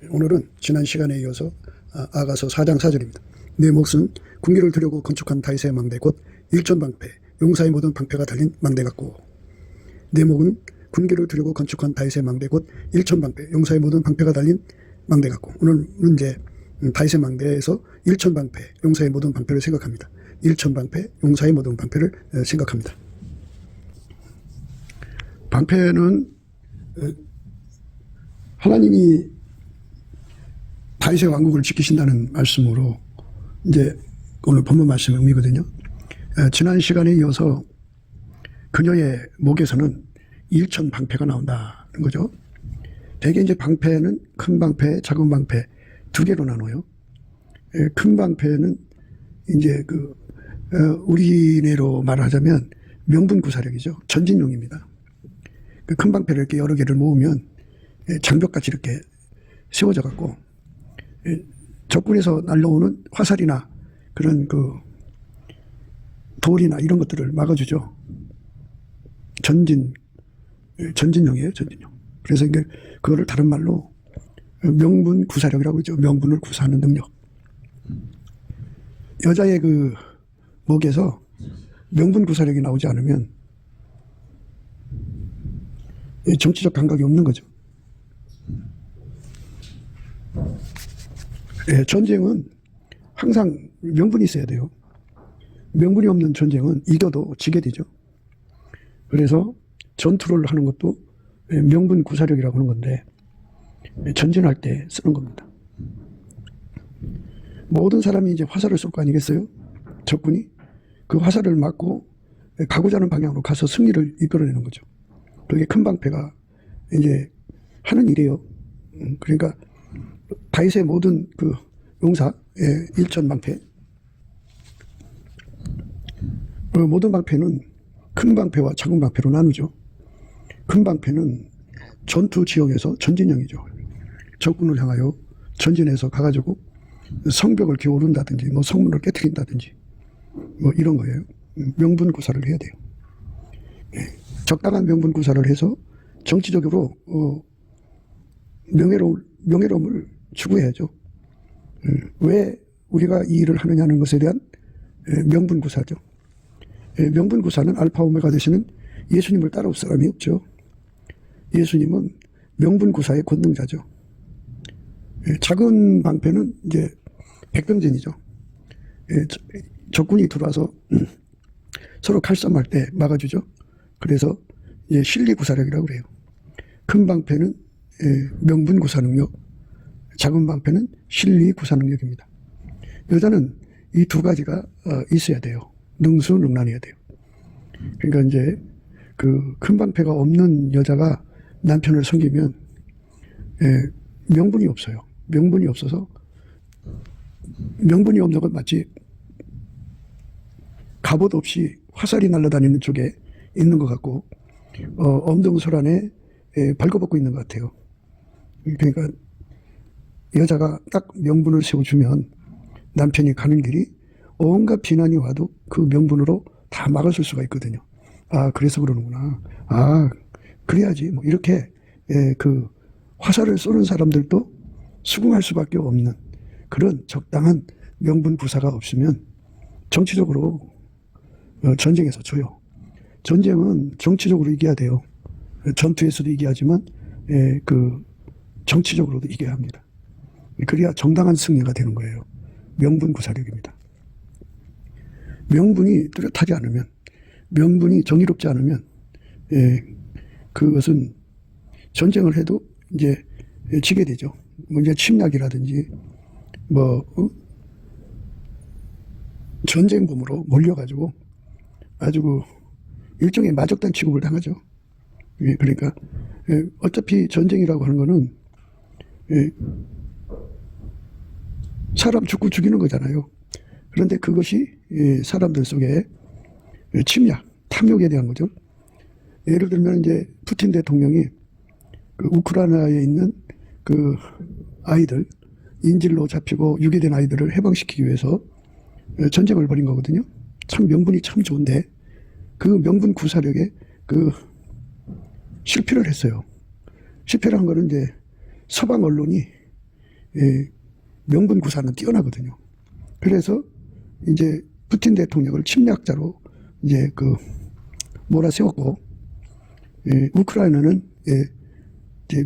오늘은 지난 시간에 이어서 아가서 4장 4절입니다. 내 몫은 군기를 들여고 건축한 다윗의 망대 곧 일천방패 용사의 모든 방패가 달린 망대 같고, 내 목은 군기를 들여고 건축한 다윗의 망대 곧 일천방패 용사의 모든 방패가 달린 망대 같고, 오늘은 이제 다윗의 망대에서 일천방패 용사의 모든 방패를 생각합니다. 일천방패 용사의 모든 방패를 생각합니다. 방패는 하나님이 다윗의 왕국을 지키신다는 말씀으로 이제 오늘 본문 말씀의 의미거든요. 지난 시간에 이어서 그녀의 목에서는 일천 방패가 나온다는 거죠. 대개 이제 방패는 큰 방패, 작은 방패 두 개로 나눠요. 큰 방패는 이제 우리네로 말하자면 명분구사력이죠. 전진용입니다. 그 큰 방패를 이렇게 여러 개를 모으면 장벽같이 이렇게 세워져 갖고 적군에서 날라오는 화살이나 그런 돌이나 이런 것들을 막아주죠. 전진용이에요, 전진용. 그래서 그거를 다른 말로 명분 구사력이라고 하죠. 명분을 구사하는 능력. 여자의 목에서 명분 구사력이 나오지 않으면 정치적 감각이 없는 거죠. 전쟁은 항상 명분이 있어야 돼요. 명분이 없는 전쟁은 이겨도 지게 되죠. 그래서 전투를 하는 것도 명분 구사력이라고 하는 건데, 전진할 때 쓰는 겁니다. 모든 사람이 이제 화살을 쏠 거 아니겠어요? 적군이 그 화살을 맞고 가고자 하는 방향으로 가서 승리를 이끌어내는 거죠. 그게 큰 방패가 이제 하는 일이에요. 그러니까 다윗의 모든 용사의 일천 방패, 모든 방패는 큰 방패와 작은 방패로 나누죠. 큰 방패는 전투 지역에서 전진형이죠. 적군을 향하여 전진해서 가가지고 성벽을 기어오른다든지 성문을 깨트린다든지 이런 거예요. 명분 구사를 해야 돼요. 적당한 명분 구사를 해서 정치적으로 명예로움을 추구해야죠. 왜 우리가 이 일을 하느냐는 것에 대한 명분 구사죠. 명분 구사는 알파 오메가 되시는 예수님을 따라올 사람이 없죠. 예수님은 명분 구사의 권능자죠. 작은 방패는 이제 백병전이죠. 적군이 들어와서 서로 칼싸움할 때 막아주죠. 그래서 실리구사력이라고 그래요. 큰 방패는 명분 구사 능력, 작은 방패는 실리 구사 능력입니다. 여자는 이 두 가지가 있어야 돼요. 능수능란해야 돼요. 그러니까 이제 큰 방패가 없는 여자가 남편을 섬기면 명분이 없어요. 명분이 없어서, 명분이 없는 건 마치 갑옷 없이 화살이 날아다니는 쪽에 있는 것 같고 엄동설안에 발궈벗고 있는 것 같아요. 그러니까 여자가 딱 명분을 세워주면 남편이 가는 길이 온갖 비난이 와도 그 명분으로 다 막아줄 수가 있거든요. 아, 그래서 그러는구나. 아, 그래야지. 이렇게 화살을 쏘는 사람들도 수긍할 수밖에 없는 그런 적당한 명분 구사가 없으면 정치적으로 전쟁에서 져요. 전쟁은 정치적으로 이겨야 돼요. 전투에서도 이겨야지만 정치적으로도 이겨야 합니다. 그래야 정당한 승리가 되는 거예요. 명분 구사력입니다. 명분이 뚜렷하지 않으면, 명분이 정의롭지 않으면 그것은 전쟁을 해도 이제 지게 되죠. 이제 침략이라든지 전쟁범으로 몰려가지고 아주 일종의 마적단 취급을 당하죠. 그러니까 어차피 전쟁이라고 하는 거는 사람 죽고 죽이는 거잖아요. 그런데 그것이 사람들 속에 침략, 탐욕에 대한 거죠. 예를 들면 이제 푸틴 대통령이 우크라이나에 있는 아이들, 인질로 잡히고 유괴된 아이들을 해방시키기 위해서 전쟁을 벌인 거거든요. 참 명분이 참 좋은데 그 명분 구사력에 실패를 했어요. 실패를 한 거는 이제 서방 언론이 명분 구사는 뛰어나거든요. 그래서 이제 푸틴 대통령을 침략자로 이제 몰아세웠고, 우크라이나는 이제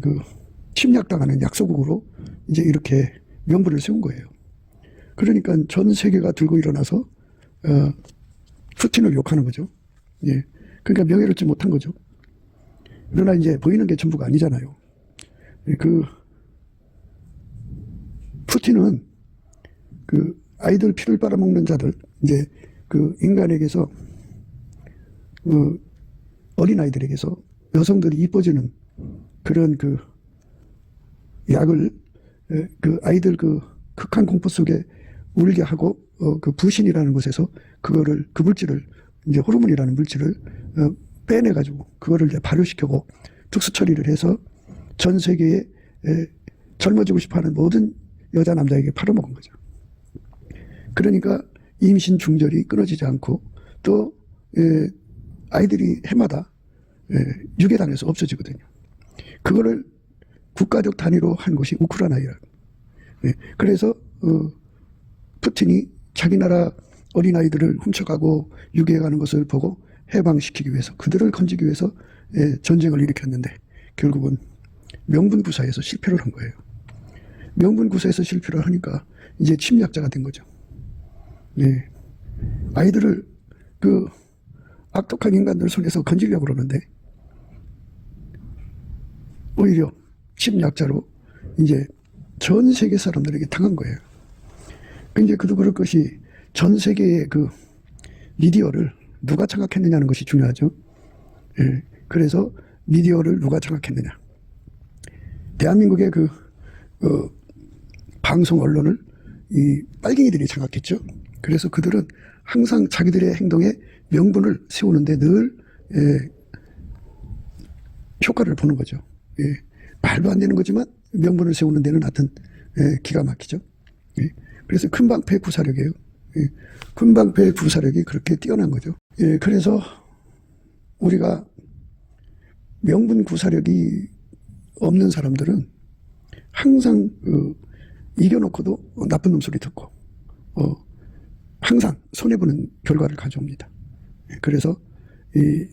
침략당하는 약소국으로 이제 이렇게 명분을 세운 거예요. 그러니까 전 세계가 들고 일어나서 푸틴을 욕하는 거죠. 그러니까 명예를 얻지 못한 거죠. 그러나 이제 보이는 게 전부가 아니잖아요. 푸틴은 아이들 피를 빨아먹는 자들, 이제 인간에게서, 어린아이들에게서 여성들이 이뻐지는 그런 약을 아이들 극한 공포 속에 울게 하고, 부신이라는 곳에서 그 물질을, 이제 호르몬이라는 물질을 빼내가지고 그거를 이제 발효시키고 특수 처리를 해서 전 세계에 젊어지고 싶어하는 모든 여자 남자에게 팔아먹은 거죠. 그러니까 임신 중절이 끊어지지 않고 또 아이들이 해마다 유괴당해서 없어지거든요. 그거를 국가적 단위로 한 곳이 우크라이나예요. 그래서 푸틴이 자기 나라 어린아이들을 훔쳐가고 유괴해가는 것을 보고 해방시키기 위해서, 그들을 건지기 위해서 전쟁을 일으켰는데 결국은 명분구사에서 실패를 한 거예요. 명분구사에서 실패를 하니까 이제 침략자가 된 거죠. 아이들을 악독한 인간들 손에서 건지려고 그러는데 오히려 침략자로 이제 전 세계 사람들에게 당한 거예요. 이제 그도 그럴 것이 전 세계의 미디어를 누가 장악했느냐는 것이 중요하죠. 그래서 미디어를 누가 장악했느냐. 대한민국의 방송 언론을 이 빨갱이들이 장악했죠. 그래서 그들은 항상 자기들의 행동에 명분을 세우는데 늘 효과를 보는 거죠. 말도 안 되는 거지만 명분을 세우는 데는 하여튼 기가 막히죠. 그래서 큰방패 구사력이에요. 큰방패 구사력이 그렇게 뛰어난 거죠. 그래서 우리가 명분 구사력이 없는 사람들은 항상 이겨놓고도 나쁜 놈 소리 듣고 항상 손해보는 결과를 가져옵니다. 그래서 이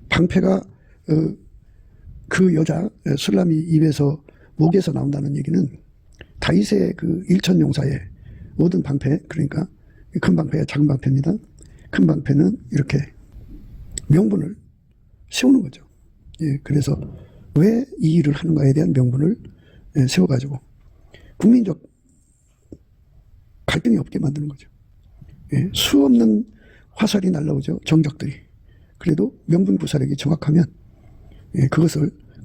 방패가 그 여자 술람이 입에서 목에서 나온다는 얘기는 다윗의 일천용사의 모든 방패, 그러니까 큰 방패와 작은 방패입니다. 큰 방패는 이렇게 명분을 세우는 거죠. 그래서 왜 이 일을 하는가에 대한 명분을 세워가지고 국민적 갈등이 없게 만드는 거죠. 수없는 화살이 날라오죠. 정적들이. 그래도 명분 구사력이 정확하면 그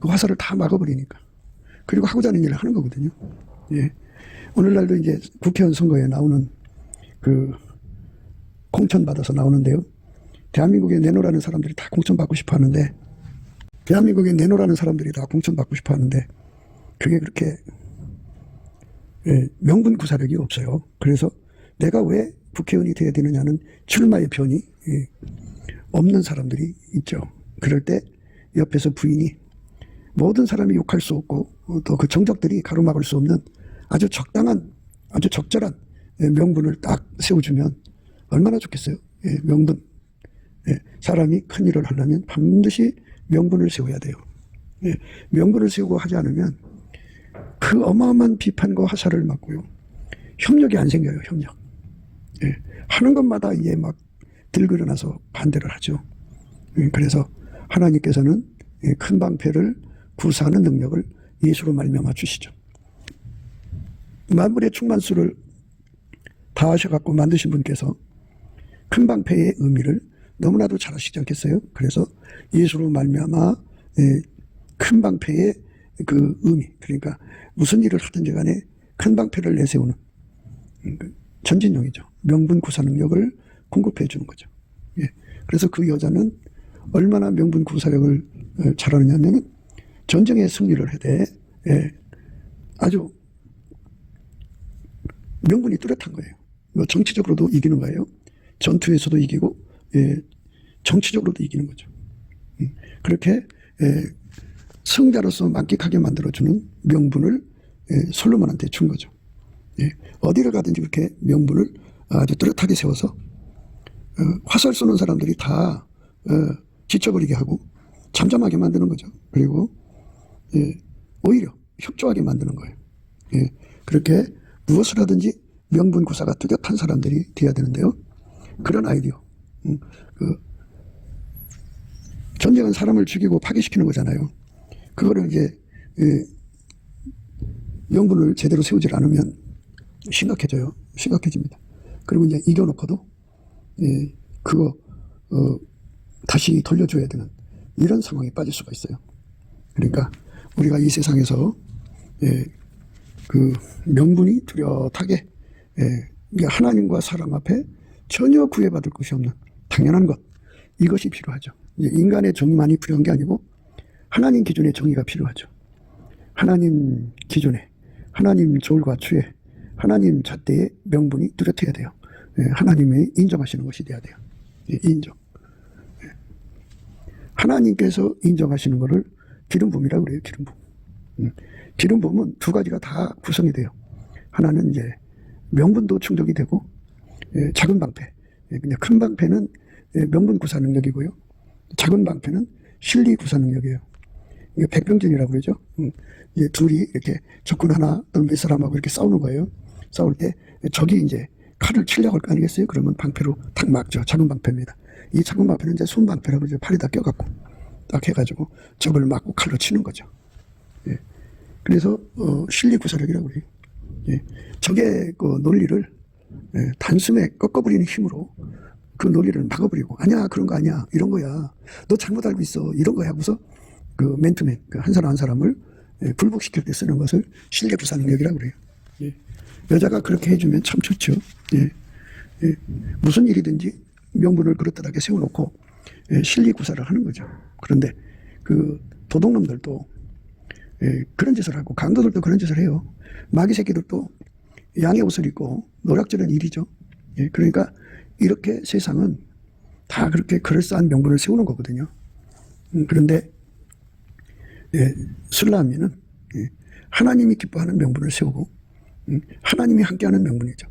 화살을 다 막아버리니까. 그리고 하고자 하는 일을 하는 거거든요. 오늘날도 이제 국회의원 선거에 나오는 공천 받아서 나오는데요. 대한민국에 내놓으라는 사람들이 다 공천 받고 싶어 하는데, 그게 그렇게 명분 구사력이 없어요. 그래서 내가 왜 국회의원이 돼야 되느냐는 출마의 변이 없는 사람들이 있죠. 그럴 때 옆에서 부인이 모든 사람이 욕할 수 없고 또 그 정적들이 가로막을 수 없는 아주 적당한, 아주 적절한 명분을 딱 세워주면 얼마나 좋겠어요. 명분. 사람이 큰 일을 하려면 반드시 명분을 세워야 돼요. 명분을 세우고 하지 않으면 그 어마어마한 비판과 화살을 맞고요. 협력이 안 생겨요. 협력. 하는 것마다 이제 막 들고 일어나서 반대를 하죠. 그래서 하나님께서는 큰 방패를 구사하는 능력을 예수로 말미암아 주시죠. 만물의 충만수를 다 하셔갖고 만드신 분께서 큰 방패의 의미를 너무나도 잘 아시지 않겠어요? 그래서 예수로 말미암아 큰 방패의 그 의미, 그러니까 무슨 일을 하든지 간에 큰 방패를 내세우는 전진용이죠. 명분 구사 능력을 공급해 주는 거죠. 그래서 그 여자는 얼마나 명분 구사력을 잘하느냐면 전쟁에 승리를 해대 아주 명분이 뚜렷한 거예요. 정치적으로도 이기는 거예요. 전투에서도 이기고 정치적으로도 이기는 거죠. 그렇게 승자로서 만끽하게 만들어주는 명분을 솔로몬한테 준 거죠. 예, 어디를 가든지 그렇게 명분을 아주 뚜렷하게 세워서 화살 쏘는 사람들이 다 지쳐버리게 하고 잠잠하게 만드는 거죠. 그리고 오히려 협조하게 만드는 거예요. 그렇게 무엇을 하든지 명분구사가 뚜렷한 사람들이 돼야 되는데요. 그런 아이디어. 전쟁은 사람을 죽이고 파괴시키는 거잖아요. 그거를 이제 명분을 제대로 세우질 않으면 심각해져요. 심각해집니다. 그리고 이제 이겨놓고도 그거 다시 돌려줘야 되는 이런 상황에 빠질 수가 있어요. 그러니까 우리가 이 세상에서 그 명분이 뚜렷하게 하나님과 사람 앞에 전혀 구애받을 것이 없는 당연한 것, 이것이 필요하죠. 인간의 정의만이 필요한 게 아니고 하나님 기준의 정의가 필요하죠. 하나님 기준에, 하나님 조울과 추에, 하나님 잣대의 명분이 뚜렷해야 돼요. 하나님이 인정하시는 것이 돼야 돼요. 인정. 하나님께서 인정하시는 것을 기름부음이라고 그래요. 기름부음. 기름부음은 두 가지가 다 구성이 돼요. 하나는 이제 명분도 충족이 되고 작은 방패, 그냥 큰 방패는 명분 구사 능력이고요. 작은 방패는 실리 구사 능력이에요. 이게 백병전이라고 그러죠. 이제 둘이 이렇게 적군 하나 또는 몇 사람하고 이렇게 싸우는 거예요. 싸울 때 적이 이제 칼을 치려고 할 거 아니겠어요? 그러면 방패로 탁 막죠. 작은 방패입니다. 이 작은 방패는 이제 손방패라고 그러죠. 팔에다 껴갖고 딱 해가지고 적을 막고 칼로 치는 거죠. 그래서 실리 구사력이라고 그래요. 적의 그 논리를 단숨에 꺾어버리는 힘으로 그 논리를 막아버리고, 아니야, 그런 거 아니야, 이런 거야, 너 잘못 알고 있어, 이런 거야 하고서 그 맨투맨, 한 사람 한 사람을 굴복시킬 때 쓰는 것을 실리 구사 능력이라고 그래요. 여자가 그렇게 해주면 참 좋죠. 무슨 일이든지 명분을 그릇되게 세워놓고 실리 구사를 하는 거죠. 그런데 그 도둑놈들도 그런 짓을 하고 강도들도 그런 짓을 해요. 마귀 새끼들도 양의 옷을 입고 노략질은 일이죠. 그러니까 이렇게 세상은 다 그렇게 그럴싸한 명분을 세우는 거거든요. 그런데 슬라미는 하나님이 기뻐하는 명분을 세우고 하나님이 함께하는 명분이죠.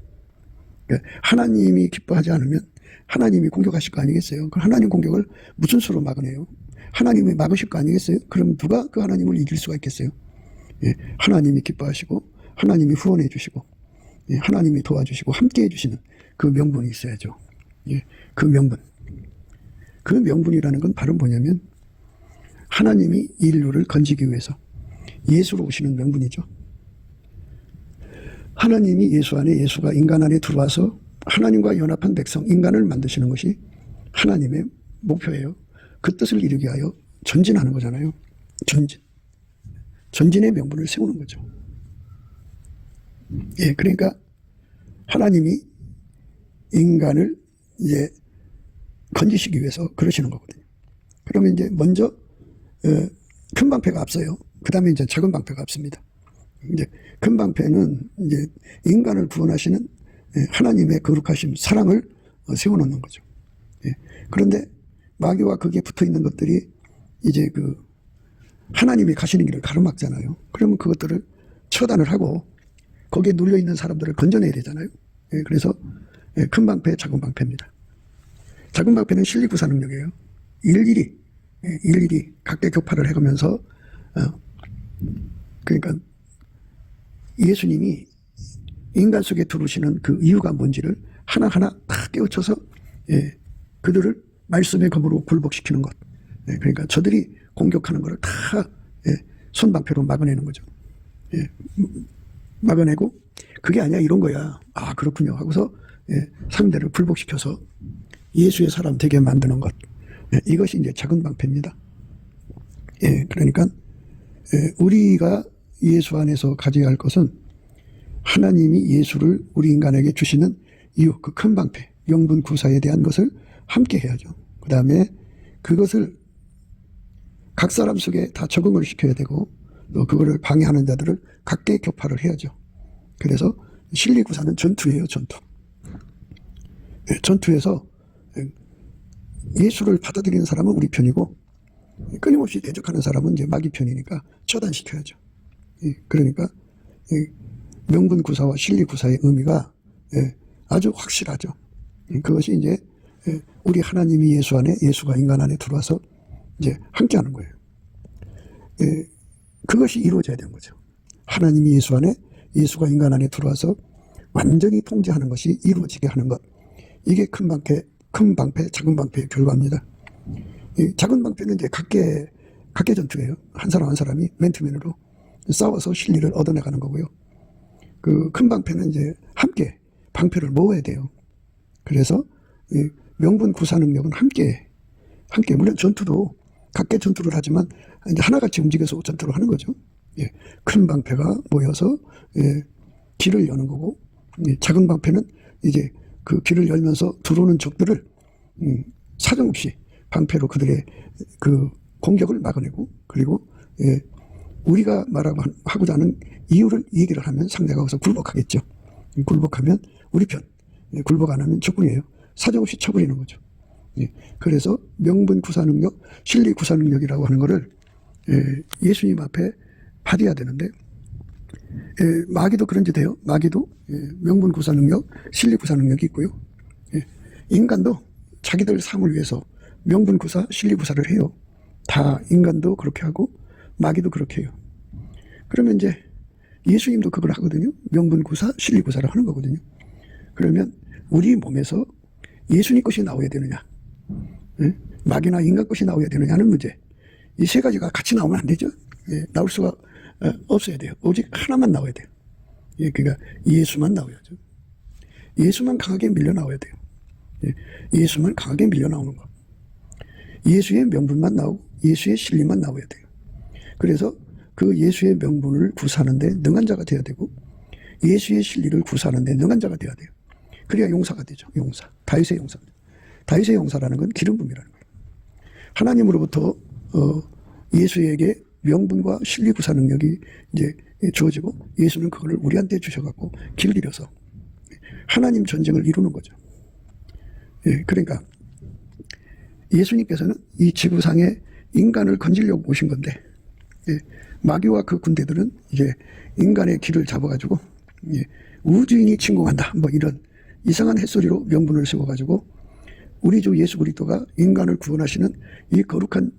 하나님이 기뻐하지 않으면 하나님이 공격하실 거 아니겠어요? 그 하나님 공격을 무슨 수로 막으네요? 하나님이 막으실 거 아니겠어요? 그럼 누가 그 하나님을 이길 수가 있겠어요? 하나님이 기뻐하시고 하나님이 후원해 주시고 하나님이 도와주시고 함께 해주시는 그 명분이 있어야죠. 그 명분. 그 명분이라는 건 바로 뭐냐면 하나님이 인류를 건지기 위해서 예수로 오시는 명분이죠. 하나님이 예수 안에, 예수가 인간 안에 들어와서 하나님과 연합한 백성, 인간을 만드시는 것이 하나님의 목표예요. 그 뜻을 이루기 위하여 전진하는 거잖아요. 전진. 전진의 명분을 세우는 거죠. 그러니까 하나님이 인간을 이제 건지시기 위해서 그러시는 거거든요. 그러면 이제 먼저 큰 방패가 앞서요. 그 다음에 이제 작은 방패가 앞섭니다. 이제 큰 방패는 이제 인간을 구원하시는 하나님의 거룩하심, 사랑을 세워놓는 거죠. 그런데 마귀와 거기에 붙어 있는 것들이 이제 그 하나님이 가시는 길을 가로막잖아요. 그러면 그것들을 처단을 하고 거기에 눌려 있는 사람들을 건져내야 되잖아요. 그래서 큰 방패, 작은 방패입니다. 작은 방패는 실리 구사 능력이에요. 일일이 각계 격파를 해가면서 그러니까 예수님이 인간 속에 들어오시는 그 이유가 뭔지를 하나하나 다 깨우쳐서 그들을 말씀의 검으로 굴복시키는 것. 그러니까 저들이 공격하는 것을 다 손방패로 막아내는 거죠. 막아내고 그게 아니야, 이런 거야. 아, 그렇군요 하고서 상대를 굴복시켜서 예수의 사람 되게 만드는 것. 이것이 이제 작은 방패입니다. 그러니까 우리가 예수 안에서 가져야 할 것은 하나님이 예수를 우리 인간에게 주시는 이유, 그 큰 방패, 명분 구사에 대한 것을 함께 해야죠. 그 다음에 그것을 각 사람 속에 다 적응을 시켜야 되고 또 그거를 방해하는 자들을 각계 격파를 해야죠. 그래서 실리 구사는 전투예요, 전투. 전투에서 예수를 받아들이는 사람은 우리 편이고 끊임없이 대적하는 사람은 이제 마귀 편이니까 처단시켜야죠. 그러니까 명분 구사와 실리 구사의 의미가 아주 확실하죠. 그것이 이제 우리 하나님이 예수 안에, 예수가 인간 안에 들어와서 이제 함께하는 거예요. 그것이 이루어져야 되는 거죠. 하나님이 예수 안에, 예수가 인간 안에 들어와서 완전히 통제하는 것이 이루어지게 하는 것. 이게 큰 방패, 작은 방패의 결과입니다. 이 작은 방패는 이제 각계 전투예요. 한 사람 한 사람이 맨투맨으로 싸워서 실리를 얻어내가는 거고요. 그 큰 방패는 이제 함께 방패를 모아야 돼요. 그래서 이 명분 구사 능력은 함께 물론 전투도 각계 전투를 하지만 이제 하나같이 움직여서 전투를 하는 거죠. 큰 방패가 모여서 길을 여는 거고, 작은 방패는 이제 그 길을 열면서 들어오는 적들을 사정없이 방패로 그들의 그 공격을 막아내고, 그리고 우리가 하고자 하는 이유를 얘기를 하면 상대가 거기서 굴복하겠죠. 굴복하면 우리 편, 굴복 안 하면 적군이에요. 사정없이 쳐버리는 거죠. 그래서 명분 구사 능력, 실리 구사 능력이라고 하는 거를 예수님 앞에 발휘해야 되는데, 마귀도 그런 짓 해요. 마귀도 명분 구사 능력, 실리 구사 능력이 있고요. 인간도 자기들 삶을 위해서 명분 구사, 실리 구사를 해요. 다 인간도 그렇게 하고 마귀도 그렇게 해요. 그러면 이제 예수님도 그걸 하거든요. 명분 구사, 실리 구사를 하는 거거든요. 그러면 우리 몸에서 예수님 것이 나와야 되느냐, 마귀나 인간 것이 나와야 되느냐는 문제. 이 세 가지가 같이 나오면 안 되죠. 나올 수가 없어야 돼요. 오직 하나만 나와야 돼요. 그러니까 예수만 나와야죠. 예수만 강하게 밀려 나와야 돼요. 예수만 강하게 밀려 나오는 거. 예수의 명분만 나오고 예수의 진리만 나와야 돼요. 그래서 그 예수의 명분을 구사하는데 능한 자가 되어야 되고, 예수의 진리를 구사하는데 능한 자가 되어야 돼요. 그래야 용사가 되죠. 용사. 다윗의 용사. 다윗의 용사라는 건 기름 부음이라는 거예요. 하나님으로부터 예수에게 명분과 진리 구사 능력이 이제 주어지고, 예수는 그걸 우리한테 주셔갖고 길들여서 하나님 전쟁을 이루는 거죠. 그러니까 예수님께서는 이 지구상에 인간을 건지려고 오신 건데, 마귀와 그 군대들은 이제 인간의 길을 잡아가지고 우주인이 침공한다, 뭐 이런 이상한 햇소리로 명분을 세워가지고 우리 주 예수 그리스도가 인간을 구원하시는 이 거룩한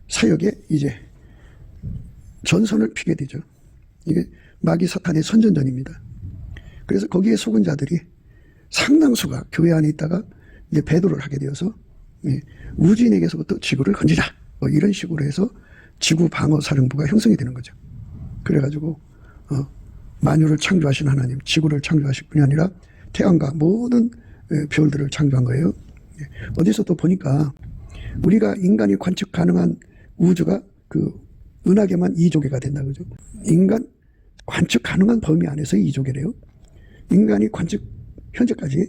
사역에 이제 전선을 피게 되죠. 이게 마귀 사탄의 선전전입니다. 그래서 거기에 속은 자들이 상당수가 교회 안에 있다가 이제 배도를 하게 되어서 우주인에게서부터 지구를 건지자, 뭐 이런 식으로 해서 지구 방어 사령부가 형성이 되는 거죠. 그래가지고 만유를 창조하신 하나님, 지구를 창조하실 뿐이 아니라 태양과 모든 별들을 창조한 거예요. 어디서 또 보니까 우리가 인간이 관측 가능한 우주가 그 은하계만 2조개가 된다 그죠. 인간 관측 가능한 범위 안에서 2조개래요. 인간이 관측 현재까지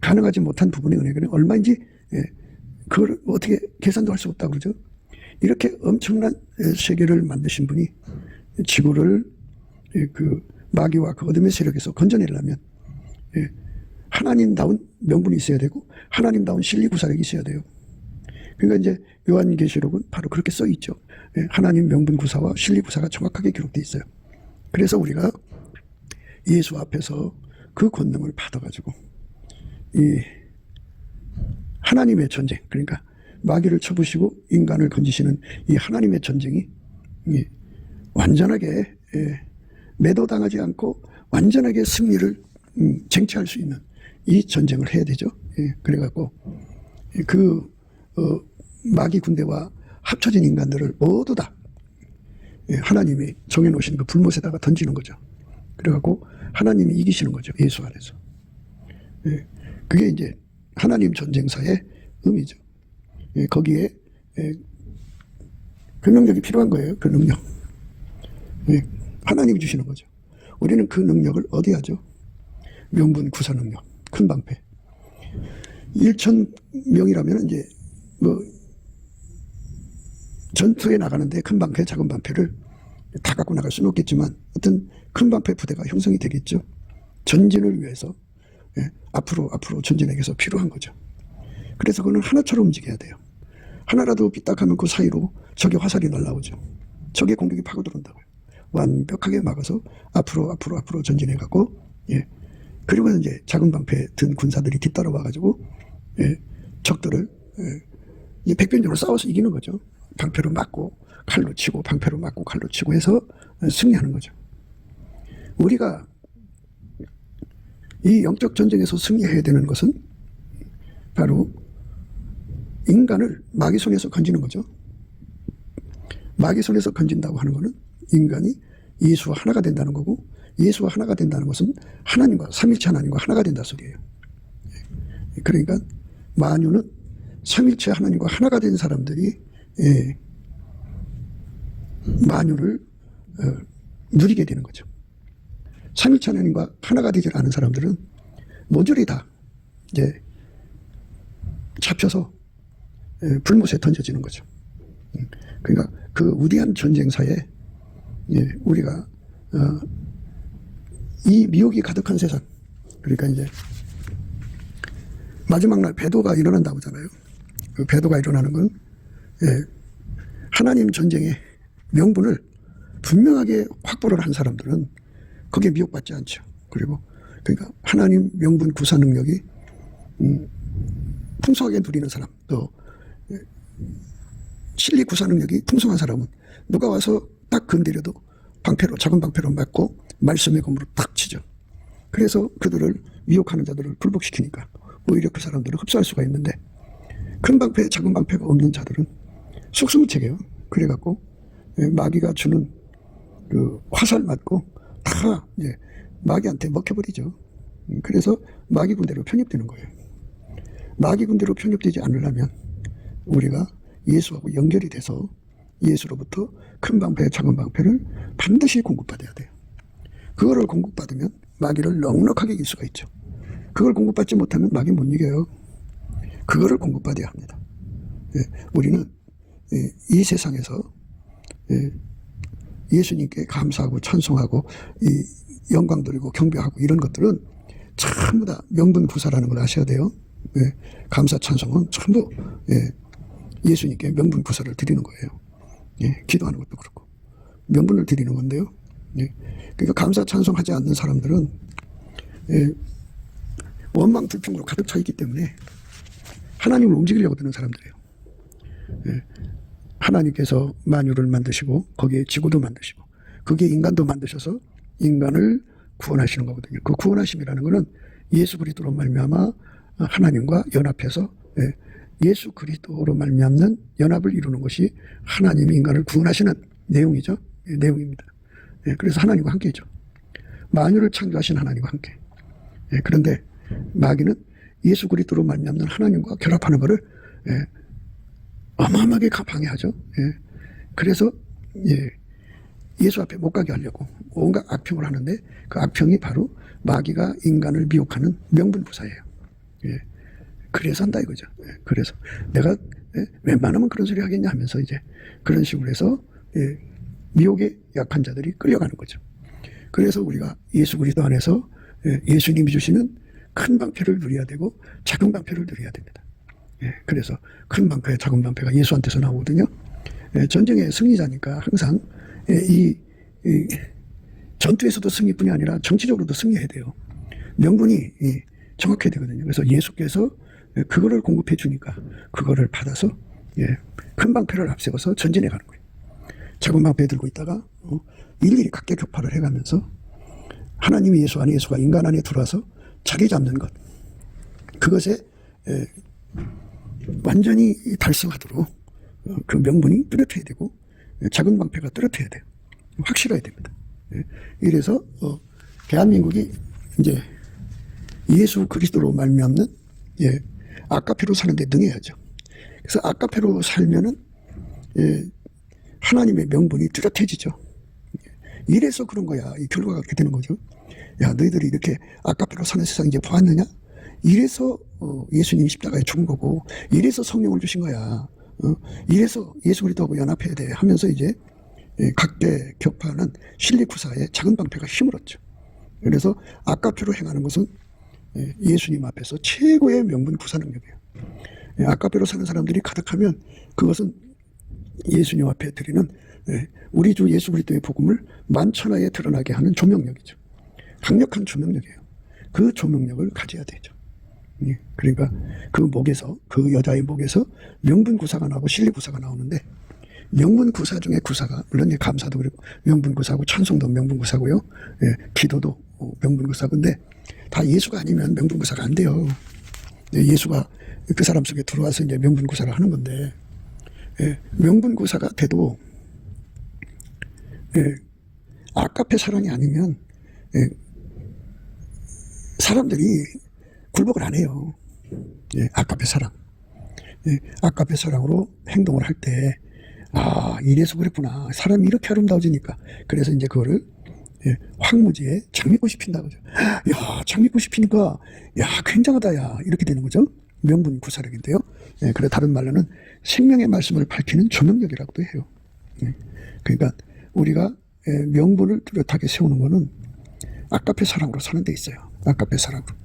가능하지 못한 부분의 은하계는 얼마인지 그걸 어떻게 계산도 할 수 없다고 그러죠. 이렇게 엄청난 세계를 만드신 분이 지구를 그 마귀와 그 어둠의 세력에서 건져내려면 하나님다운 명분이 있어야 되고 하나님다운 진리 구사력이 있어야 돼요. 그러니까 이제 요한계시록은 바로 그렇게 써 있죠. 하나님 명분 구사와 진리 구사가 정확하게 기록되어 있어요. 그래서 우리가 예수 앞에서 그 권능을 받아가지고 이 하나님의 전쟁, 그러니까 마귀를 쳐부시고 인간을 건지시는 이 하나님의 전쟁이 완전하게 매도당하지 않고 완전하게 승리를 쟁취할 수 있는 이 전쟁을 해야 되죠. 그래갖고 그 마귀 군대와 합쳐진 인간들을 모두 다 하나님이 정해놓으신 그 불못에다가 던지는 거죠. 그래갖고 하나님이 이기시는 거죠. 예수 안에서. 그게 이제 하나님 전쟁사의 의미죠. 거기에 그 능력이 필요한 거예요. 그 능력. 하나님이 주시는 거죠. 우리는 그 능력을 어디 하죠? 명분 구사 능력, 큰 방패. 1,000명이라면 이제 뭐 전투에 나가는데 큰 방패, 작은 방패를 다 갖고 나갈 수는 없겠지만 어떤 큰 방패 부대가 형성이 되겠죠. 전진을 위해서 앞으로 전진하기 위해서 필요한 거죠. 그래서 그거는 하나처럼 움직여야 돼요. 하나라도 삐딱하면 그 사이로 적의 화살이 날라오죠. 적의 공격이 파고들어온다고요. 완벽하게 막아서 앞으로 전진해가고, 예. 그리고 이제 작은 방패 든 군사들이 뒤따라와가지고, 예. 적들을, 예. 이제 백변적으로 싸워서 이기는 거죠. 방패로 맞고 칼로 치고 방패로 맞고 칼로 치고 해서 승리하는 거죠. 우리가 이 영적 전쟁에서 승리해야 되는 것은 바로 인간을 마귀 손에서 건지는 거죠. 마귀 손에서 건진다고 하는 것은 인간이 예수와 하나가 된다는 거고, 예수와 하나가 된다는 것은 하나님과 삼일체 하나님과 하나가 된다 소리예요. 그러니까 만유는 삼일체 하나님과 하나가 된 사람들이 만유를 누리게 되는 거죠. 삼일체 하나님과 하나가 되지 않은 사람들은 모조리 다 이제 잡혀서 불못에 던져지는 거죠. 그러니까 그 위대한 전쟁사에 우리가 이 미혹이 가득한 세상, 그러니까 이제 마지막 날 배도가 일어난다고 하잖아요. 그 배도가 일어나는 건 하나님 전쟁의 명분을 분명하게 확보를 한 사람들은 거기에 미혹받지 않죠. 그리고 그러니까 하나님 명분 구사 능력이 풍성하게 누리는 사람, 또 진리 구사 능력이 풍성한 사람은 누가 와서 딱 건드려도 방패로, 작은 방패로 맞고 말씀의 검으로 딱 치죠. 그래서 그들을 미혹하는 자들을 불복시키니까 오히려 그 사람들을 흡수할 수가 있는데, 큰 방패, 작은 방패가 없는 자들은 속수무책이에요. 그래갖고 마귀가 주는 그 화살 맞고 다 이제 마귀한테 먹혀버리죠. 그래서 마귀 군대로 편입되는 거예요. 마귀 군대로 편입되지 않으려면 우리가 예수하고 연결이 돼서 예수로부터 큰 방패, 작은 방패를 반드시 공급받아야 돼요. 그거를 공급받으면 마귀를 넉넉하게 이길 수가 있죠. 그걸 공급받지 못하면 마귀 못 이겨요. 그거를 공급받아야 합니다. 우리는 이 세상에서 예수님께 감사하고 찬송하고 이 영광 드리고 경배하고 이런 것들은 전부 다 명분구사라는 걸 아셔야 돼요. 감사 찬송은 전부 예수님께 명분구사를 드리는 거예요. 기도하는 것도 그렇고 명분을 드리는 건데요. 그러니까 감사 찬송하지 않는 사람들은 원망 불평으로 가득 차 있기 때문에 하나님을 움직이려고 드는 사람들이에요. 하나님께서 만유를 만드시고 거기에 지구도 만드시고 거기에 인간도 만드셔서 인간을 구원하시는 거거든요. 그 구원하심이라는 것은 예수 그리스도로 말미암아 하나님과 연합해서 예수 그리스도로 말미암는 연합을 이루는 것이 하나님이 인간을 구원하시는 내용이죠. 내용입니다. 그래서 하나님과 함께죠. 만유를 창조하신 하나님과 함께. 그런데 마귀는 예수 그리스도로 말미암는 하나님과 결합하는 것을 어마어마하게 방해하죠. 그래서 예수 앞에 못 가게 하려고 온갖 악평을 하는데, 그 악평이 바로 마귀가 인간을 미혹하는 명분구사예요. 그래서 한다 이거죠. 그래서 내가 웬만하면 그런 소리 하겠냐 하면서 이제 그런 식으로 해서 미혹에 약한 자들이 끌려가는 거죠. 그래서 우리가 예수 그리스도 안에서 예수님이 주시는 큰 방패를 누려야 되고 작은 방패를 누려야 됩니다. 그래서 큰 방패, 작은 방패가 예수한테서 나오거든요. 전쟁의 승리자니까 항상 이 전투에서도 승리뿐이 아니라 정치적으로도 승리해야 돼요. 명분이 정확해야 되거든요. 그래서 예수께서 그거를 공급해 주니까 그거를 받아서 큰 방패를 앞세워서 전진해 가는 거예요. 작은 방패 들고 있다가 일일이 각계격파를 해가면서 하나님이 예수 안에, 예수가 인간 안에 들어와서 자리 잡는 것, 그것에 완전히 달성하도록 그 명분이 뚜렷해야 되고 작은 방패가 뚜렷해야 돼요. 확실해야 됩니다. 이래서 대한민국이 이제 예수 그리스도로 말미암는 아까페로 사는데 능해야죠. 그래서 아까페로 살면은 하나님의 명분이 뚜렷해지죠. 이래서 그런 거야. 이 결과가 그렇게 되는 거죠. 야, 너희들이 이렇게 아까페로 사는 세상 이제 보았느냐? 이래서 예수님이 십자가에 죽은 거고, 이래서 성령을 주신 거야. 이래서 예수 그리스도하고 연합해야 돼 하면서 이제 각계 격파하는 실리쿠사의 작은 방패가 힘을 얻죠. 그래서 아까페로 행하는 것은 예수님 앞에서 최고의 명분 구사 능력이에요. 아까페로 사는 사람들이 가득하면 그것은 예수님 앞에 드리는 우리 주 예수 그리스도의 복음을 만천하에 드러나게 하는 조명력이죠. 강력한 조명력이에요. 그 조명력을 가져야 되죠. 그러니까 그 목에서, 그 여자의 목에서 명분구사가 나오고 실리구사가 나오는데, 명분구사 중에 구사가, 물론 감사도 그리고 명분구사고, 찬송도 명분구사고요, 기도도 명분구사고, 근데 다 예수가 아니면 명분구사가 안 돼요. 예수가 그 사람 속에 들어와서 이제 명분구사를 하는 건데, 명분구사가 돼도 아까페 사랑이 아니면 사람들이 굴복을 안 해요. 아까페 사랑. 아까페 사랑으로 행동을 할 때, 아, 이래서 그랬구나. 사람이 이렇게 아름다워지니까. 그래서 이제 그거를 황무지에 장미꽃이 핀다 그죠. 야, 장미꽃이 피니까, 야, 굉장하다, 야. 이렇게 되는 거죠. 명분구사력인데요. 그래, 다른 말로는 생명의 말씀을 밝히는 조명력이라고도 해요. 그러니까 우리가 명분을 뚜렷하게 세우는 거는 아까페 사랑으로 사는 데 있어요. 아까페 사랑으로.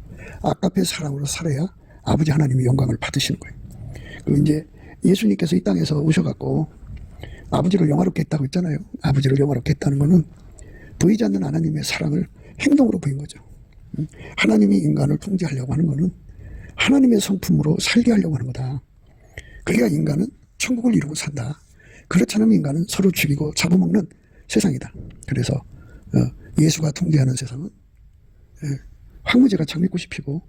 아까페 사랑으로 살아야 아버지 하나님의 영광을 받으시는 거예요. 그리고 이제 예수님께서 이 땅에서 오셔갖고 아버지를 영화롭게 했다고 했잖아요. 아버지를 영화롭게 했다는 거는 보이지 않는 하나님의 사랑을 행동으로 보인 거죠. 하나님이 인간을 통제하려고 하는 거는 하나님의 성품으로 살게 하려고 하는 거다. 그러니까 인간은 천국을 이루고 산다. 그렇지 않으면 인간은 서로 죽이고 잡아먹는 세상이다. 그래서 예수가 통제하는 세상은 황무지가 장미꽃이 피고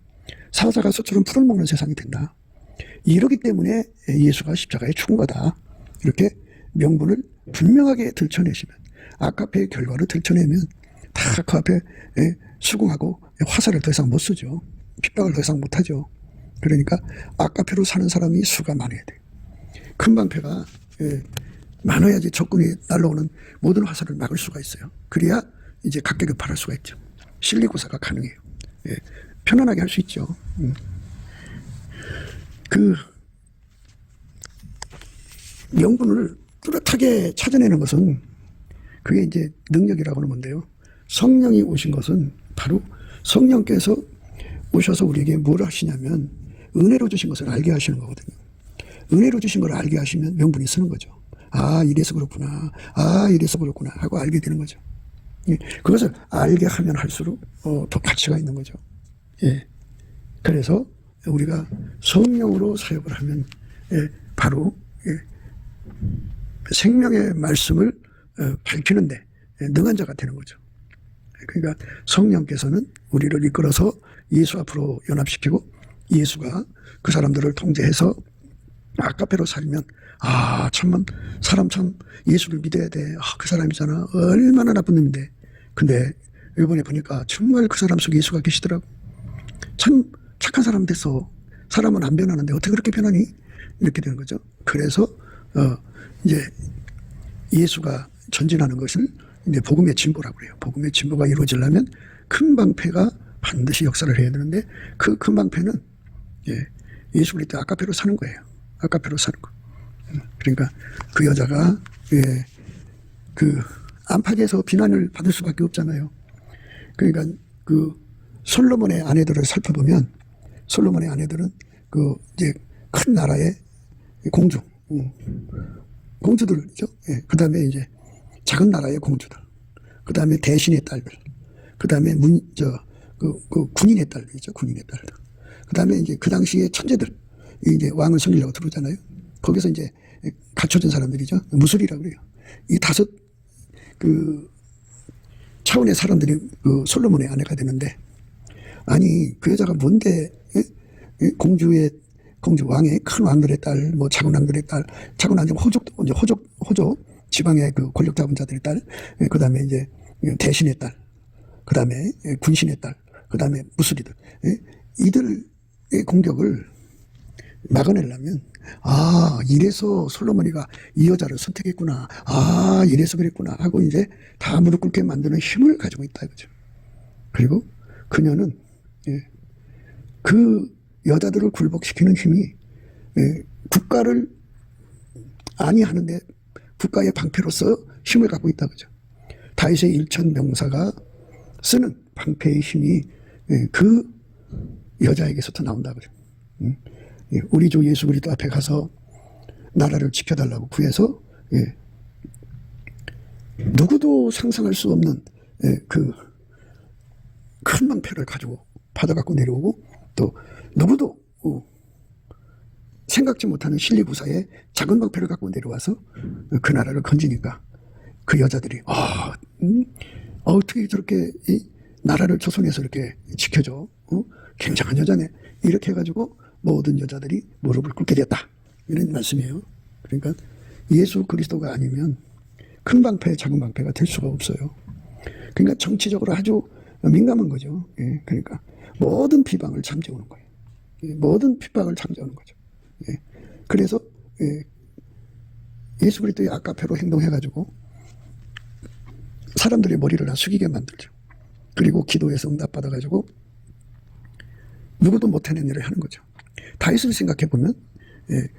사자가 소처럼 풀을 먹는 세상이 된다. 이러기 때문에 예수가 십자가에 죽은 거다. 이렇게 명분을 분명하게 들춰내시면, 아까페의 결과를 들춰내면 다 그 앞에 수긍하고 화살을 더 이상 못 쓰죠. 핍박을 더 이상 못 하죠. 그러니까 아까페로 사는 사람이 수가 많아야 돼요. 큰 방패가 많아야지 적군이 날라오는 모든 화살을 막을 수가 있어요. 그래야 이제 각계급파할 수가 있죠. 실리구사가 가능해요. 편안하게 할 수 있죠. 그 명분을 뚜렷하게 찾아내는 것은 그게 이제 능력이라고 하는 건데요. 성령이 오신 것은 바로 성령께서 오셔서 우리에게 뭘 하시냐면 은혜로 주신 것을 알게 하시는 거거든요. 은혜로 주신 걸 알게 하시면 명분이 쓰는 거죠. 아, 이래서 그렇구나. 아, 이래서 그렇구나. 하고 알게 되는 거죠. 그것을 알게 하면 할수록 더 가치가 있는 거죠. 그래서 우리가 성령으로 사역을 하면 바로 생명의 말씀을 밝히는데 능한 자가 되는 거죠. 그러니까 성령께서는 우리를 이끌어서 예수 앞으로 연합시키고 예수가 그 사람들을 통제해서 아까페로 살면, 아, 참만 사람 참 예수를 믿어야 돼. 아, 그 사람이잖아. 얼마나 나쁜 놈인데. 근데 이번에 보니까 정말 그 사람 속에 예수가 계시더라고. 참 착한 사람 됐어. 사람은 안 변하는데 어떻게 그렇게 변하니? 이렇게 되는 거죠. 그래서 이제 예수가 전진하는 것을 이제 복음의 진보라고 그래요. 복음의 진보가 이루어지려면 큰 방패가 반드시 역사를 해야 되는데, 그 큰 방패는 예수 그리스도 아까페로 사는 거예요. 아까페로 사는 거. 그러니까 그 여자가 그 안팎에서 비난을 받을 수밖에 없잖아요. 그러니까 그 솔로몬의 아내들을 살펴보면, 솔로몬의 아내들은 그 이제 큰 나라의 공주들이죠. 그 다음에 이제 작은 나라의 공주들, 그 다음에 대신의 딸들, 그 다음에 그 군인의 딸들이죠. 군인의 딸들. 그 다음에 이제 그 당시의 천재들, 이제 왕을 섬기려고 들어오잖아요. 거기서 이제 갖춰진 사람들이죠. 무술이라고 그래요. 이 다섯 그 차원의 사람들이 그 솔로몬의 아내가 되는데, 아니 그 여자가 뭔데 공주 왕의 큰 왕들의 딸, 뭐 작은 왕들의 딸, 작은 왕 호족도 이제 호족 지방의 그 권력 잡은 자들의 딸, 그 다음에 이제 대신의 딸, 그 다음에 군신의 딸, 그 다음에 무술이들, 이들의 공격을 막아내려면, 아, 이래서 솔로몬이가 이 여자를 선택했구나. 아, 이래서 그랬구나. 하고 이제 다 무릎 꿇게 만드는 힘을 가지고 있다 이거죠. 그리고 그녀는 그 여자들을 굴복시키는 힘이 국가를 안위하는데 국가의 방패로서 힘을 갖고 있다 그죠. 다윗의 일천명사가 쓰는 방패의 힘이 그 여자에게서부터 나온다 그죠. 우리 주 예수 그리스도 앞에 가서 나라를 지켜달라고 구해서 누구도 상상할 수 없는 그 큰 방패를 가지고 받아갖고 내려오고, 또 누구도 생각지 못하는 실리부사의 작은 방패를 갖고 내려와서 그 나라를 건지니까 그 여자들이 어떻게 저렇게 이 나라를 조선에서 이렇게 지켜줘, 굉장한 여자네, 이렇게 해가지고 모든 여자들이 무릎을 꿇게 됐다, 이런 말씀이에요. 그러니까 예수 그리스도가 아니면 큰 방패 작은 방패가 될 수가 없어요. 그러니까 정치적으로 아주 민감한 거죠. 예, 그러니까 모든 비방을 잠재우는 거예요. 예, 모든 핍박을 잠재우는 거죠. 예, 그래서 예수 그리스도의 아까페로 행동해가지고 사람들의 머리를 다 숙이게 만들죠. 그리고 기도에서 응답받아가지고 누구도 못해낸 일을 하는 거죠. 다윗을 생각해보면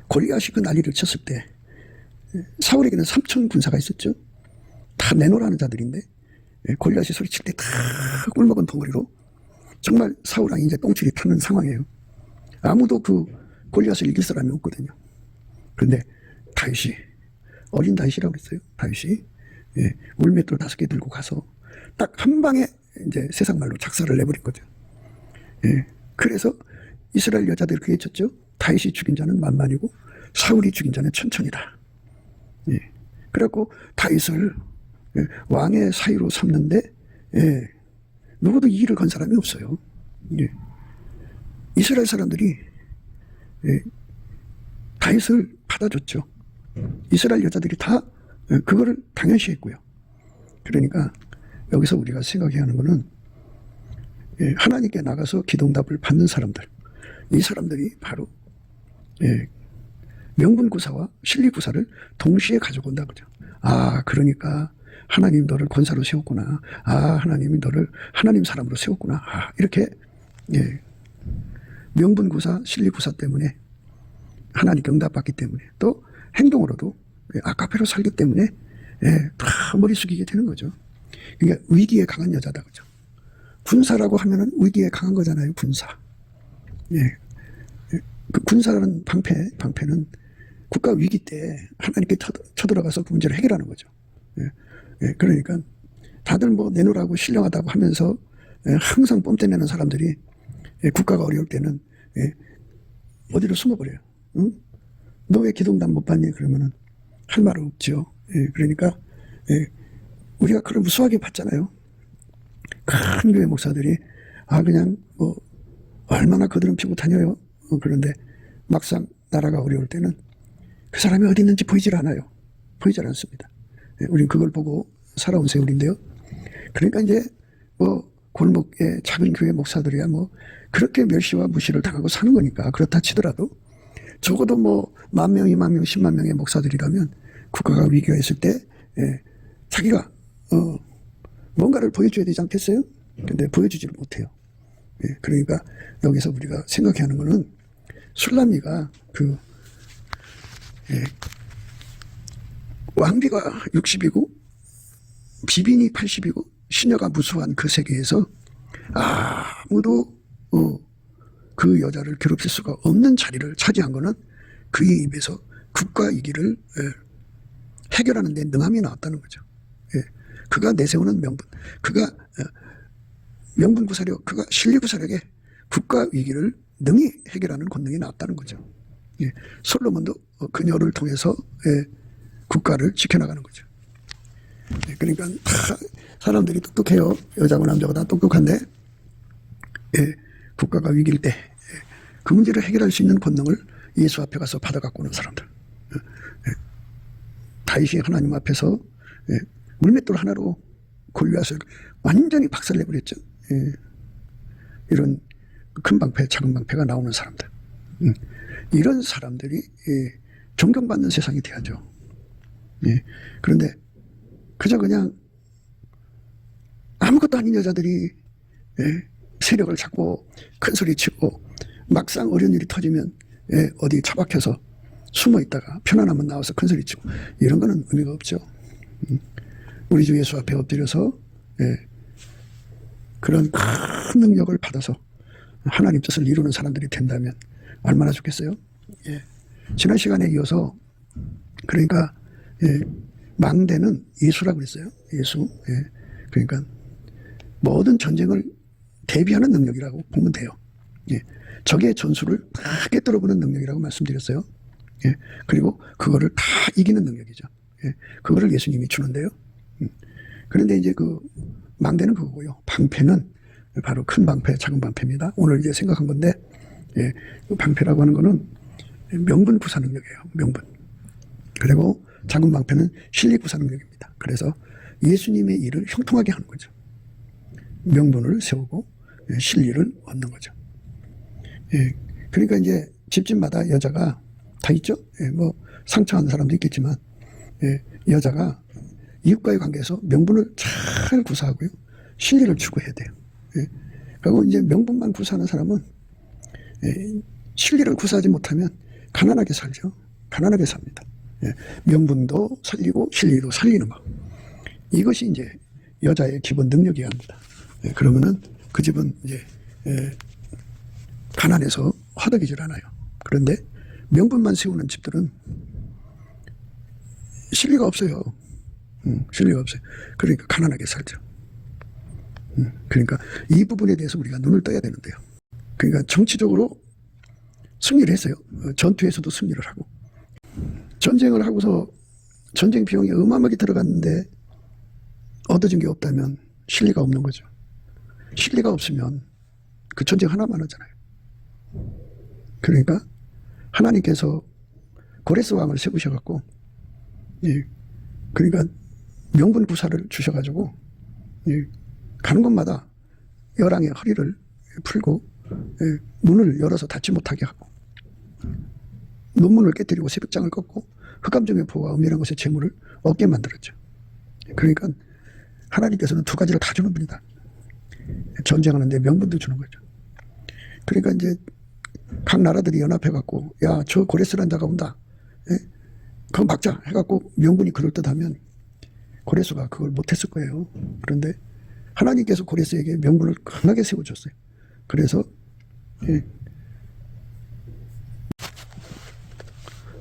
골리앗이 그 난리를 쳤을 때 사울에게는 3천 군사가 있었죠. 다 내놓으라는 자들인데 골리앗이 소리칠 때 다 꿀먹은 덩어리로 정말 사울왕이 이제 똥줄이 타는 상황이에요. 아무도 그 골리앗을 이길 사람이 없거든요. 그런데 다윗이, 어린 다윗이라고 그랬어요. 다윗이 물맷돌 5개 들고 가서 딱 한 방에 이제 세상 말로 작사를 내버린 거죠. 그래서 이스라엘 여자들이 그게 쳤죠. 다윗이 죽인 자는 만만이고 사울이 죽인 자는 천천이다. 그래갖고 다윗을 왕의 사위로 삼는데 누구도 이의를 건 사람이 없어요. 이스라엘 사람들이 다윗을 받아줬죠. 이스라엘 여자들이 다 그거를 당연시했고요. 그러니까 여기서 우리가 생각해야 하는 것은 하나님께 나가서 기도응답을 받는 사람들, 이 사람들이 바로 명분구사와 실리구사를 동시에 가지고 온다 그죠. 그러니까 하나님 너를 권사로 세웠구나. 하나님이 너를 하나님 사람으로 세웠구나. 이렇게 명분구사, 실리구사 때문에 하나님께 응답받기 때문에, 또 행동으로도 아까페로 살기 때문에 다 머리 숙이게 되는 거죠. 그러니까 위기에 강한 여자다 그죠. 군사라고 하면은 위기에 강한 거잖아요. 군사. 그 군사라는 방패는 국가 위기 때 하나님께 쳐들어가서 그 문제를 해결하는 거죠. 그러니까 다들 뭐 내놓으라고 신령하다고 하면서 항상 뽐떼내는 사람들이 국가가 어려울 때는 어디로 숨어버려요. 응? 너 왜 기도응답 못 받니? 그러면은 할 말 없죠. 그러니까 우리가 그걸 무수하게 봤잖아요. 큰 교회 목사들이 그냥 뭐 얼마나 거드름 피고 다녀요. 그런데 막상 나라가 어려울 때는 그 사람이 어디 있는지 보이질 않아요. 보이질 않습니다. 우린 그걸 보고 살아온 세월인데요. 그러니까 이제 뭐 골목의 작은 교회 목사들이야 뭐 그렇게 멸시와 무시를 당하고 사는 거니까, 그렇다 치더라도 적어도 뭐 10,000명, 20,000명, 10만 명의 목사들이라면 국가가 위기가 있을 때 자기가 뭔가를 보여줘야 되지 않겠어요? 근데 보여주지를 못해요. 그러니까 여기서 우리가 생각해야 하는 거는 술람이가 왕비가 60이고 비빈이 80이고 시녀가 무수한 그 세계에서 아무도 그 여자를 괴롭힐 수가 없는 자리를 차지한 거는 그의 입에서 국가 위기를 해결하는 데 능함이 나왔다는 거죠. 그가 내세우는 명분, 그가 명분구사력, 그가 실리구사력에 국가 위기를 능히 해결하는 권능이 나왔다는 거죠. 솔로몬도 그녀를 통해서 국가를 지켜나가는 거죠. 그러니까 사람들이 똑똑해요. 여자고 남자고 다 똑똑한데 국가가 위기일 때 그 문제를 해결할 수 있는 권능을 예수 앞에 가서 받아갖고 오는 사람들. 다윗이 하나님 앞에서 물맷돌 하나로 골리앗을 완전히 박살내버렸죠. 이런 큰 방패, 작은 방패가 나오는 사람들. 이런 사람들이 존경받는 세상이 돼야죠. 그런데 그저 그냥 아무것도 아닌 여자들이 세력을 잡고 큰 소리 치고 막상 어려운 일이 터지면 어디 처박혀서 숨어 있다가 편안하면 나와서 큰 소리 치고, 이런 거는 의미가 없죠. 우리 주 예수 앞에 엎드려서 그런 큰 능력을 받아서 하나님 뜻을 이루는 사람들이 된다면 얼마나 좋겠어요. 지난 시간에 이어서 그러니까 망대는 예수라고 그랬어요. 예수. 예. 그러니까 모든 전쟁을 대비하는 능력이라고 보면 돼요. 예. 적의 전술을 다 깨뜨려보는 능력이라고 말씀드렸어요. 예. 그리고 그거를 다 이기는 능력이죠. 예. 그거를 예수님이 주는데요. 그런데 이제 그 망대는 그거고요. 방패는 바로 큰 방패, 작은 방패입니다. 오늘 이제 생각한 건데, 예. 그 방패라고 하는 거는 명분 구사 능력이에요. 명분. 그리고 작은 방패는 실리 구사 능력입니다. 그래서 예수님의 일을 형통하게 하는 거죠. 명분을 세우고 실리를 얻는 거죠. 예, 그러니까 이제 집집마다 여자가 다 있죠. 예, 뭐 상처한 사람도 있겠지만, 예, 여자가 이웃과의 관계에서 명분을 잘 구사하고요, 실리를 추구해야 돼요. 예, 그리고 이제 명분만 구사하는 사람은 실리를 구사하지 못하면 가난하게 살죠. 가난하게 삽니다. 예, 명분도 살리고 실리도 살리는 거. 이것이 이제 여자의 기본 능력이어야 합니다. 예, 그러면은 그 집은 이제 가난해서 화덕이질 않아요. 그런데 명분만 세우는 집들은 실리가 없어요. 실리가 없어요. 그러니까 가난하게 살죠. 그러니까 이 부분에 대해서 우리가 눈을 떠야 되는데요. 그러니까 정치적으로 승리를 했어요. 전투에서도 승리를 하고. 전쟁을 하고서 전쟁 비용이 어마어마하게 들어갔는데 얻어진 게 없다면 실리가 없는 거죠. 실리가 없으면 그 전쟁 하나만 하잖아요. 그러니까 하나님께서 고레스 왕을 세우셔갖고, 예, 그러니까 명분 구사를 주셔가지고, 예, 가는 곳마다 열왕의 허리를 풀고, 예, 문을 열어서 닫지 못하게 하고, 논문을 깨뜨리고 새벽장을 꺾고 흑암정의 보호와 은밀한 곳의 재물을 얻게 만들었죠. 그러니까 하나님께서는 두 가지를 다 주는 분이다. 전쟁하는데 명분도 주는 거죠. 그러니까 이제 각 나라들이 연합해갖고, 야, 저 고레스라는 자가 온다, 예? 그거 막자 해갖고 명분이 그럴듯하면 고레스가 그걸 못했을 거예요. 그런데 하나님께서 고레스에게 명분을 강하게 세워줬어요. 그래서, 예,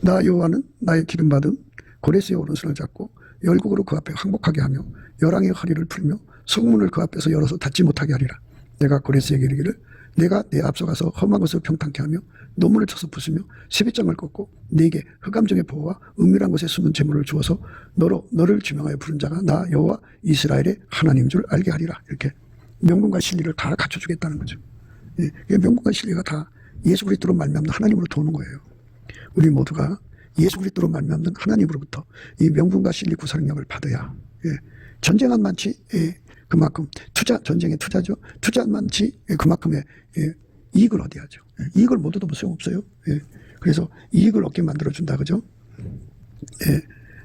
나 여호와는 나의 기름받은 고레스의 오른손을 잡고 열국으로 그 앞에 항복하게 하며 열왕의 허리를 풀며 성문을 그 앞에서 열어서 닫지 못하게 하리라. 내가 고레스에게 이르기를 내가 내 앞서가서 험한 것을 평탄케 하며 노문을 쳐서 부수며 세뱃장을 꺾고 네게 흑암정의 보호와 은밀한 곳에 숨은 재물을 주어서 너를 지명하여 부른 자가 나 여호와 이스라엘의 하나님인 줄 알게 하리라. 이렇게 명분과 진리를 다 갖춰주겠다는 거죠. 예, 명분과 진리가 다 예수 그리스도로 말미암는 하나님으로부터 오는 거예요. 우리 모두가 예수 그리스도로 말미암는 하나님으로부터 이 명분과 진리 구사 능력을 받아야, 예, 전쟁한 많지, 예, 그만큼 전쟁의 투자죠. 투자한 많지, 예, 그만큼의, 예, 이익을 얻어야죠. 예, 이익을 못 얻어도 소용없어요. 예, 그래서 이익을 얻게 만들어준다, 그죠? 예,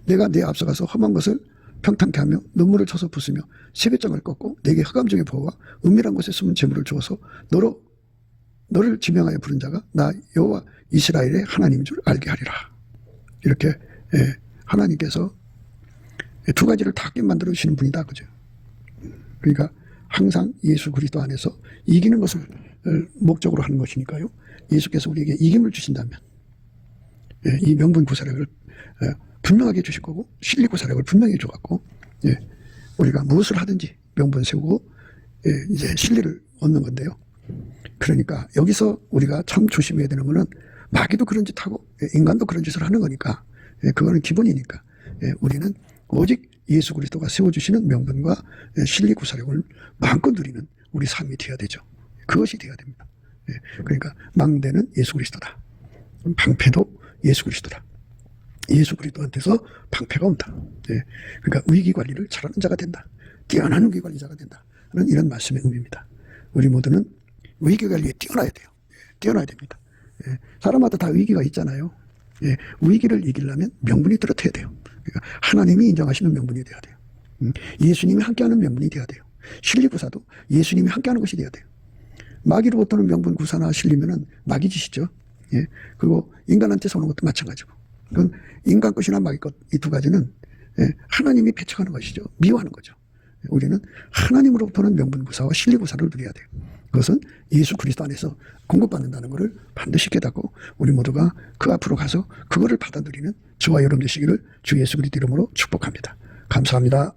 내가 내 앞서가서 험한 것을 평탄케 하며 눈물을 쳐서 부수며 세뱃장을 꺾고 내게 흑암정의 보호와 은밀한 곳에 숨은 재물을 주어서 너를 지명하여 부른 자가 나 여호와 이스라엘의 하나님인 줄 알게 하리라. 이렇게, 예, 하나님께서 두 가지를 다 깨 만들어 주시는 분이다, 그죠? 그러니까 항상 예수 그리스도 안에서 이기는 것을 목적으로 하는 것이니까요. 예수께서 우리에게 이김을 주신다면, 예, 이 명분 구사력을 분명하게 주실 거고 실리 구사력을 분명히 줘갖고, 예, 우리가 무엇을 하든지 명분 세우고, 예, 이제 실리를 얻는 건데요. 그러니까 여기서 우리가 참 조심해야 되는 거는 마귀도 그런 짓 하고, 예, 인간도 그런 짓을 하는 거니까, 예, 그거는 기본이니까, 예, 우리는 오직 예수 그리스도가 세워주시는 명분과 실리 구사력을 마음껏 누리는 우리 삶이 되어야 되죠. 그것이 되어야 됩니다. 예, 그러니까 망대는 예수 그리스도다. 방패도 예수 그리스도다. 예수 그리스도한테서 방패가 온다. 예, 그러니까 위기 관리를 잘하는 자가 된다. 뛰어난 위기 관리자가 된다. 는 이런 말씀의 의미입니다. 우리 모두는 위기 관리에 뛰어나야 돼요. 뛰어나야 됩니다. 예, 사람마다 다 위기가 있잖아요. 예, 위기를 이기려면 명분이 뚜렷해야 돼요. 그러니까 하나님이 인정하시는 명분이 돼야 돼요. 예수님이 함께하는 명분이 돼야 돼요. 실리구사도 예수님이 함께하는 것이 돼야 돼요. 마귀로부터는 명분 구사나 실리면은 마귀 짓이죠. 예, 그리고 인간한테서 오는 것도 마찬가지고. 그건 인간 것이나 마귀 것, 이 두 가지는, 예, 하나님이 배척하는 것이죠. 미워하는 거죠. 우리는 하나님으로부터는 명분 구사와 실리 구사를 누려야 돼요. 그것은 예수 그리스도 안에서 공급받는다는 것을 반드시 깨닫고 우리 모두가 그 앞으로 가서 그거를 받아들이는 저와 여러분 되시기를 주 예수 그리스도 이름으로 축복합니다. 감사합니다.